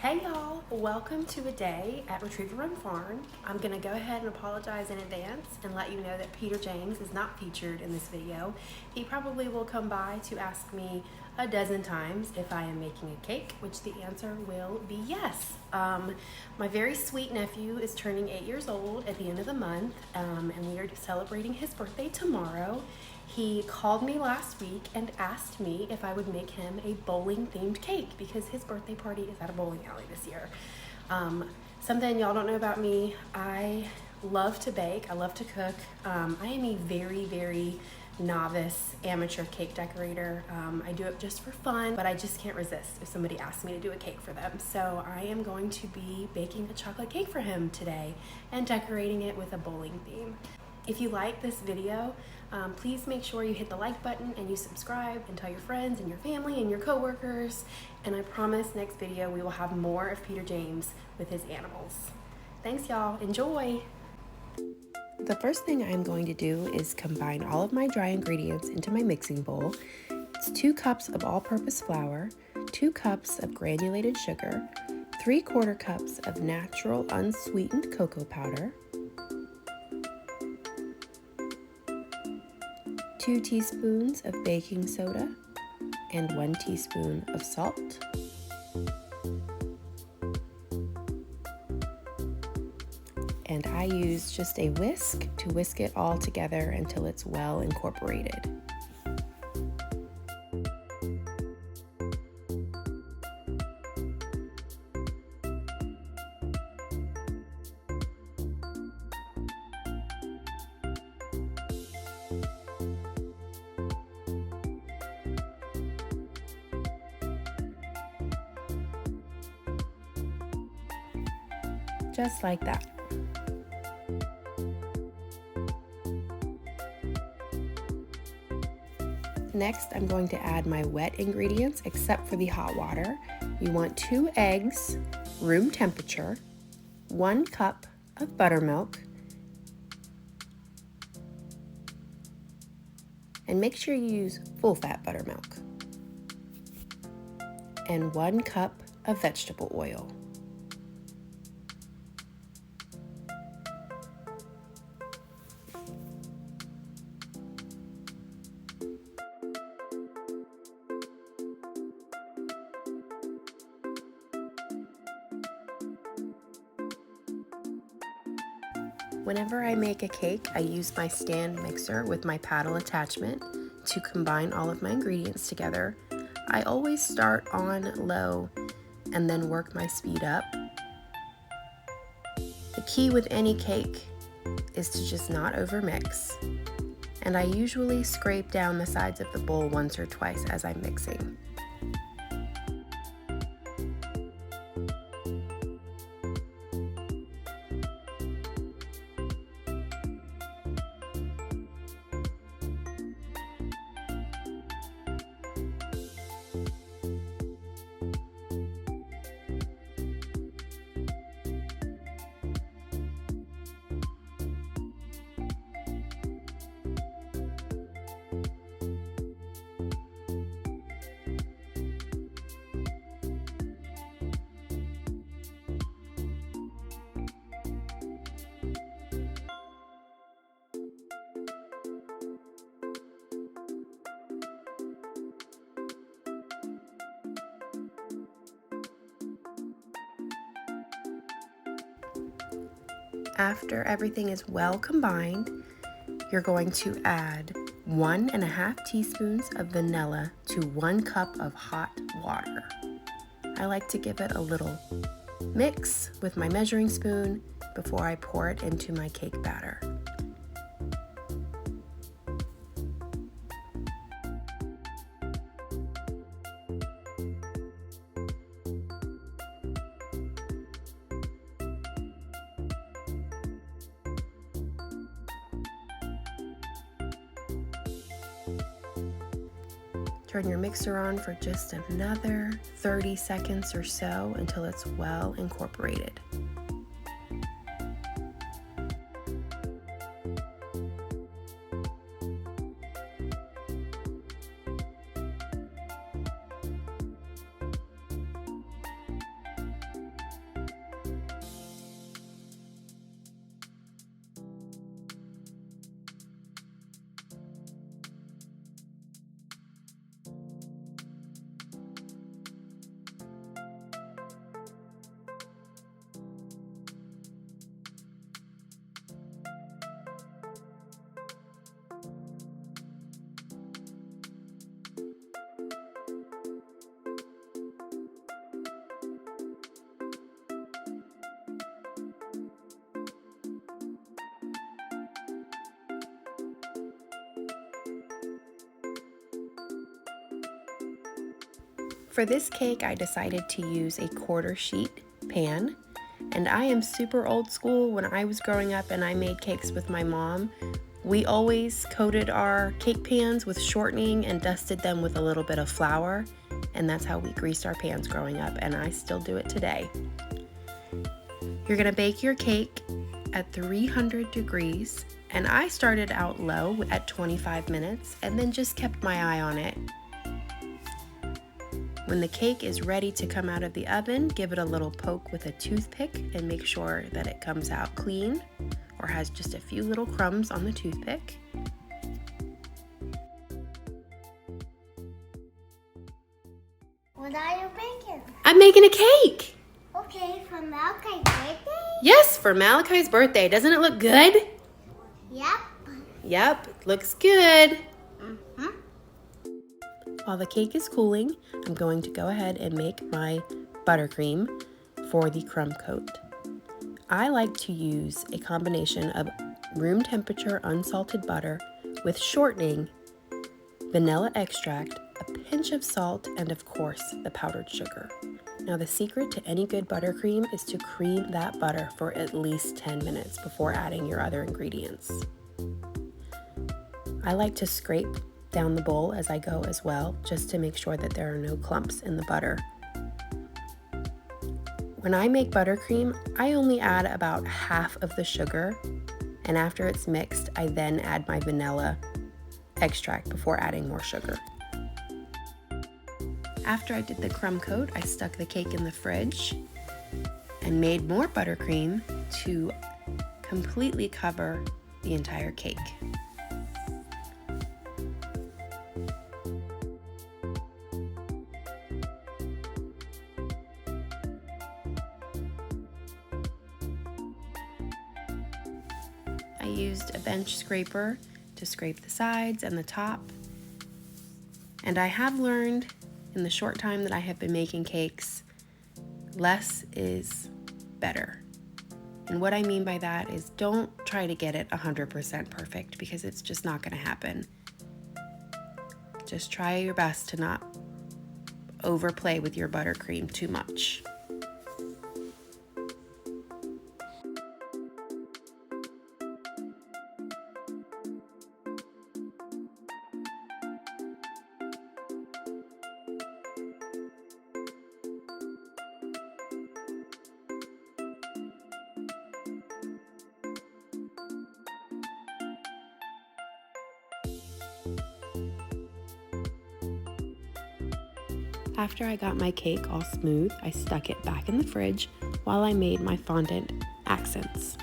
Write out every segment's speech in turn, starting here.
Hey y'all, welcome to a day at Retriever Run Farm. I'm gonna go ahead and apologize in advance and let you know that Peter James is not featured in this video. He probably will come by to ask me a dozen times if I am making a cake, which the answer will be yes. My very sweet nephew is turning 8 years old at the end of the month, and we are celebrating his birthday tomorrow. He called me last week and asked me if I would make him a bowling themed cake because his birthday party is at a bowling alley this year. Something y'all don't know about me, I love to bake, I love to cook. I am a very novice amateur cake decorator. I do it just for fun, but I just can't resist if somebody asks me to do a cake for them. So I am going to be baking a chocolate cake for him today and decorating it with a bowling theme. If you like this video, please make sure you hit the like button and you subscribe and tell your friends and your family and your coworkers. And I promise next video we will have more of Peter James with his animals. Thanks y'all, enjoy! The first thing I'm going to do is combine all of my dry ingredients into my mixing bowl. It's 2 cups of all-purpose flour, 2 cups of granulated sugar, 3/4 cups of natural unsweetened cocoa powder, 2 teaspoons of baking soda, and 1 teaspoon of salt. And I use just a whisk to whisk it all together until it's well incorporated. Just like that. Next, I'm going to add my wet ingredients except for the hot water. You want 2 eggs, room temperature, 1 cup of buttermilk, and make sure you use full fat buttermilk, and 1 cup of vegetable oil. Whenever I make a cake, I use my stand mixer with my paddle attachment to combine all of my ingredients together. I always start on low and then work my speed up. The key with any cake is to just not overmix, and I usually scrape down the sides of the bowl once or twice as I'm mixing. After everything is well combined, you're going to add 1.5 teaspoons of vanilla to 1 cup of hot water. I like to give it a little mix with my measuring spoon before I pour it into my cake batter. Turn your mixer on for just another 30 seconds or so until it's well incorporated. For this cake, I decided to use a quarter sheet pan, and I am super old school. When I was growing up and I made cakes with my mom, we always coated our cake pans with shortening and dusted them with a little bit of flour, and that's how we greased our pans growing up, and I still do it today. You're gonna bake your cake at 300 degrees, and I started out low at 25 minutes and then just kept my eye on it. When the cake is ready to come out of the oven, give it a little poke with a toothpick and make sure that it comes out clean or has just a few little crumbs on the toothpick. What are you making? I'm making a cake! Okay, for Malachi's birthday? Yes, for Malachi's birthday. Doesn't it look good? Yep. Yep, it looks good. While the cake is cooling, I'm going to go ahead and make my buttercream for the crumb coat. I like to use a combination of room temperature unsalted butter with shortening, vanilla extract, a pinch of salt, and of course, the powdered sugar. Now the secret to any good buttercream is to cream that butter for at least 10 minutes before adding your other ingredients. I like to scrape down the bowl as I go as well, just to make sure that there are no clumps in the butter. When I make buttercream, I only add about half of the sugar, and after it's mixed, I then add my vanilla extract before adding more sugar. After I did the crumb coat, I stuck the cake in the fridge and made more buttercream to completely cover the entire cake. I used a bench scraper to scrape the sides and the top, and I have learned in the short time that I have been making cakes, less is better. And what I mean by that is don't try to get it 100% perfect, because it's just not going to happen. Just try your best to not overplay with your buttercream too much. After I got my cake all smooth, I stuck it back in the fridge while I made my fondant accents.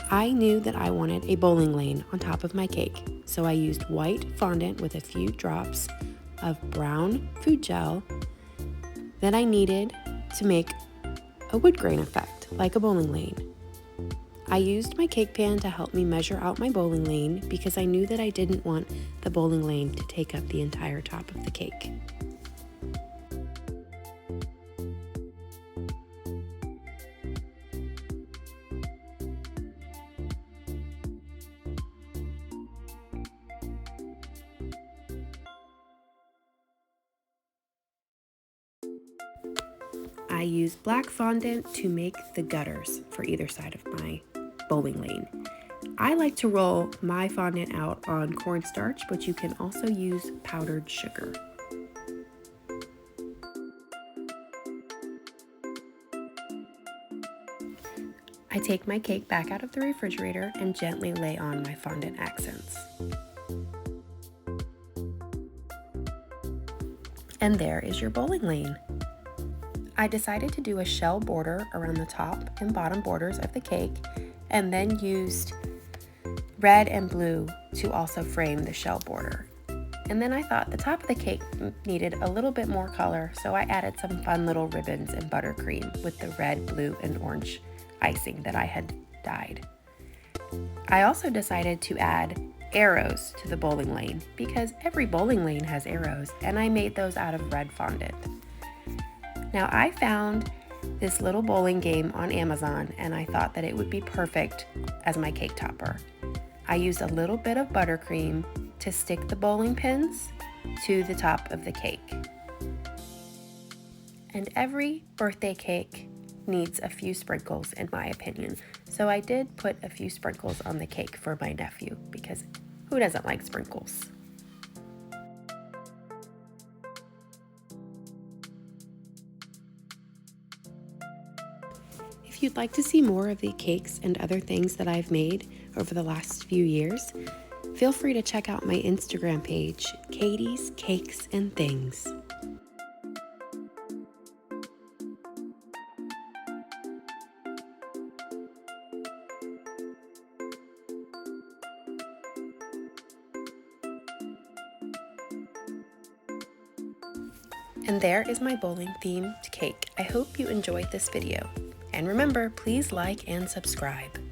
I knew that I wanted a bowling lane on top of my cake, so I used white fondant with a few drops of brown food gel that I needed to make a wood grain effect, like a bowling lane. I used my cake pan to help me measure out my bowling lane because I knew that I didn't want the bowling lane to take up the entire top of the cake. I used black fondant to make the gutters for either side of my bowling lane. I like to roll my fondant out on cornstarch, but you can also use powdered sugar. I take my cake back out of the refrigerator and gently lay on my fondant accents. And there is your bowling lane. I decided to do a shell border around the top and bottom borders of the cake, and then used red and blue to also frame the shell border. And then I thought the top of the cake needed a little bit more color, so I added some fun little ribbons and buttercream with the red, blue, and orange icing that I had dyed. I also decided to add arrows to the bowling lane because every bowling lane has arrows, and I made those out of red fondant. Now I found this little bowling game on Amazon, and I thought that it would be perfect as my cake topper. I used a little bit of buttercream to stick the bowling pins to the top of the cake. And every birthday cake needs a few sprinkles, in my opinion. So I did put a few sprinkles on the cake for my nephew, because who doesn't like sprinkles? If you'd like to see more of the cakes and other things that I've made over the last few years, feel free to check out my Instagram page, Katie's Cakes and Things. And there is my bowling themed cake. I hope you enjoyed this video. And remember, please like and subscribe.